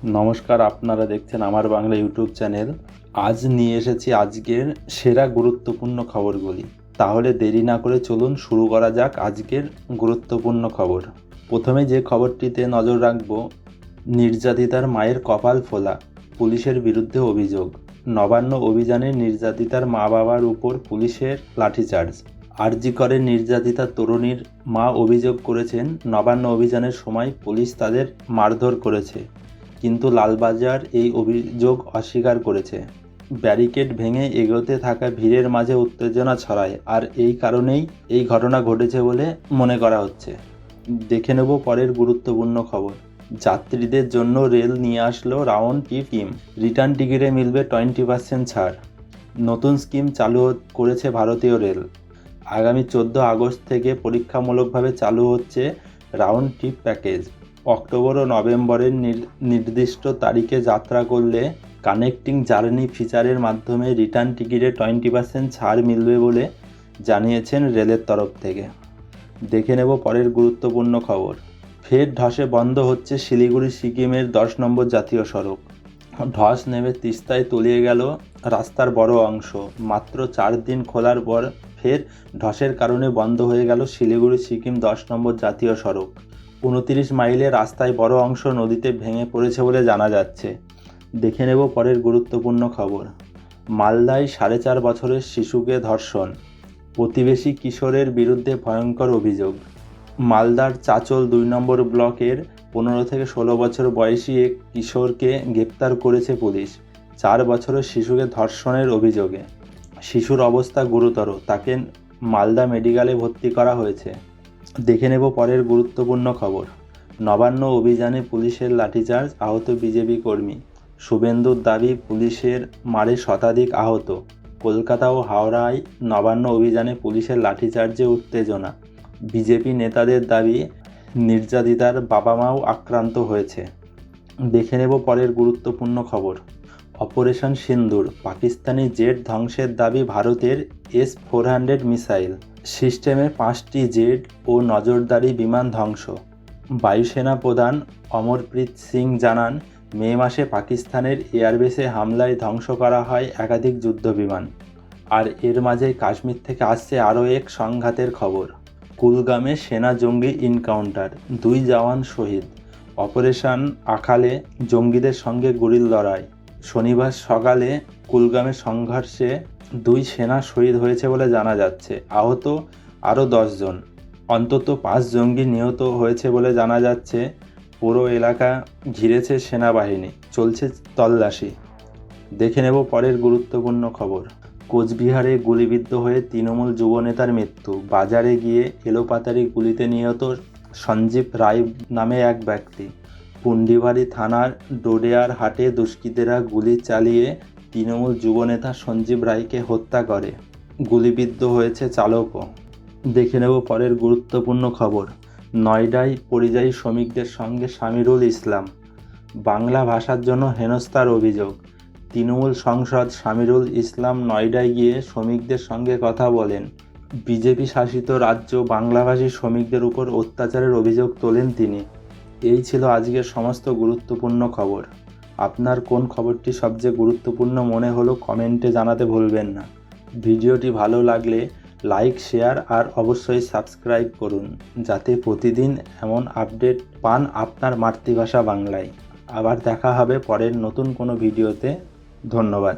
নমস্কার, আপনারা দেখছেন আমার বাংলা ইউটিউব চ্যানেল। আজ নিয়ে এসেছি আজকের সেরা গুরুত্বপূর্ণ খবরগুলি। তাহলে দেরি না করে চলুন শুরু করা যাক আজকের গুরুত্বপূর্ণ খবর। প্রথমে যে খবরটিতে নজর রাখব, নির্যাতিতার মায়ের কপাল ফোলা, পুলিশের বিরুদ্ধে অভিযোগ। নবান্ন অভিযানে নির্যাতিতার মা বাবার উপর পুলিশের লাঠিচার্জ। আরজি করে নির্যাতিতা তরুণীর মা অভিযোগ করেছেন, নবান্ন অভিযানের সময় পুলিশ তাদের মারধর করেছে, কিন্তু লালবাজার এই অভিযোগ অস্বীকার করেছে। ব্যারিকেড ভেঙে এগোতে থাকা ভিড়ের মাঝে উত্তেজনা ছড়ায়, আর এই কারণেই এই ঘটনা ঘটেছে বলে মনে করা হচ্ছে। দেখে নেব পরের গুরুত্বপূর্ণ খবর। যাত্রীদের জন্য রেল নিয়ে আসলো রাউন্ড ট্রিপ স্কিম। রিটার্ন টিকিটে মিলবে 20% ছাড়। নতুন স্কিম চালু করেছে ভারতীয় রেল। আগামী 14 আগস্ট থেকে পরীক্ষামূলকভাবে চালু হচ্ছে রাউন্ড ট্রিপ প্যাকেজ। অক্টোবর ও নভেম্বরের নির্দিষ্ট তারিখে যাত্রা করলে কানেক্টিং জার্নি ফিচারের মাধ্যমে রিটার্ন টিকিটে 20% ছাড় মিলবে বলে জানিয়েছেন রেলের তরফ থেকে। দেখে নেব পরের গুরুত্বপূর্ণ খবর। ফের ধসে বন্ধ হচ্ছে শিলিগুড়ি সিকিমের 10 নম্বর জাতীয় সড়ক। ধস নেমে তিস্তায় তলিয়ে গেল রাস্তার বড় অংশ। মাত্র 4 দিন খোলার পর ফের ধসের কারণে বন্ধ হয়ে গেল শিলিগুড়ি সিকিম 10 নম্বর জাতীয় সড়ক। 29 মাইলের রাস্তায় বড় অংশ নদীতে ভেঙে পড়েছে বলে জানা যাচ্ছে। দেখে নেব পরের গুরুত্বপূর্ণ খবর। মালদায় 4.5 বছরের শিশুকে ধর্ষণ, প্রতিবেশী কিশোরের বিরুদ্ধে ভয়ঙ্কর অভিযোগ। মালদার চাচল 2 নম্বর ব্লকের 15 থেকে 16 বছর বয়সী এক কিশোরকে গ্রেপ্তার করেছে পুলিশ 4 বছরের শিশুকে ধর্ষণের অভিযোগে। শিশুর অবস্থা গুরুতর, তাকে মালদা মেডিকেলে ভর্তি করা হয়েছে। দেখে নেব পরের গুরুত্বপূর্ণ খবর। নবান্ন অভিযানে পুলিশের লাঠিচার্জ, আহত বিজেপি কর্মী। শুভেন্দুর দাবি, পুলিশের মারে শতাধিক আহত। কলকাতা ও হাওড়ায় নবান্ন অভিযানে পুলিশের লাঠিচার্জে উত্তেজনা। বিজেপি নেতাদের দাবি, নির্যাতিতার বাবা মাও আক্রান্ত হয়েছে। দেখে নেব পরের গুরুত্বপূর্ণ খবর। অপারেশন সিন্দুর, পাকিস্তানি জেট ধ্বংসের দাবি ভারতের S-400 মিসাইল সিস্টেমের 5টি জেট ও নজরদারি বিমান ধ্বংস। বায়ুসেনা প্রধান অমরপ্রীত সিং জানান, মে মাসে পাকিস্তানের এয়ারবেসে হামলায় ধ্বংস করা হয় একাধিক যুদ্ধবিমান। আর এর মাঝেই কাশ্মীর থেকে আসছে আরও এক সংঘাতের খবর। কুলগামে সেনা জঙ্গি এনকাউন্টার, 2 জওয়ান শহীদ। অপারেশন আখালে জঙ্গিদের সঙ্গে গুলির লড়াই। শনিবার সকালে কুলগামে সংঘর্ষে 2 সেনা শহীদ হয়েছে বলে জানা যাচ্ছে। আহত আরও 10 জন। অন্তত 5 জঙ্গি নিহত হয়েছে বলে জানা যাচ্ছে। পুরো এলাকা ঘিরেছে সেনাবাহিনী, চলছে তল্লাশি। দেখে নেব পরের গুরুত্বপূর্ণ খবর। কোচবিহারে গুলিবিদ্ধ হয়ে তৃণমূল যুবনেতার মৃত্যু। বাজারে গিয়ে এলোপাতাড়ি গুলিতে নিহত সঞ্জীব রায় নামে এক ব্যক্তি। পুন্ডিবাড়ি থানার ডোডেয়ার হাটে দুষ্কৃতীরা গুলি চালিয়ে তৃণমূল যুবনেতা সঞ্জীব রায়কে হত্যা করে। গুলিবিদ্ধ হয়েছে চালকও। দেখে নেব পরের গুরুত্বপূর্ণ খবর। নয়ডায় পরিযায়ী শ্রমিকদের সঙ্গে শামিরুল ইসলাম। বাংলা ভাষার জন্য হেনস্থার অভিযোগ। তৃণমূল সাংসদ শামিরুল ইসলাম নয়ডায় গিয়ে শ্রমিকদের সঙ্গে কথা বলেন। বিজেপি শাসিত রাজ্য বাংলাভাষী শ্রমিকদের উপর অত্যাচারের অভিযোগ তোলেন তিনি। এই ছিল আজকের সমস্ত গুরুত্বপূর্ণ খবর। আপনার কোন খবরটি সবচেয়ে গুরুত্বপূর্ণ মনে হলো কমেন্টে জানাতে ভুলবেন না। ভিডিওটি ভালো লাগলে লাইক, শেয়ার আর অবশ্যই সাবস্ক্রাইব করুন, যাতে প্রতিদিন এমন আপডেট পান আপনার মাতৃভাষা বাংলায়। আবার দেখা হবে পরের নতুন কোনো ভিডিওতে। ধন্যবাদ।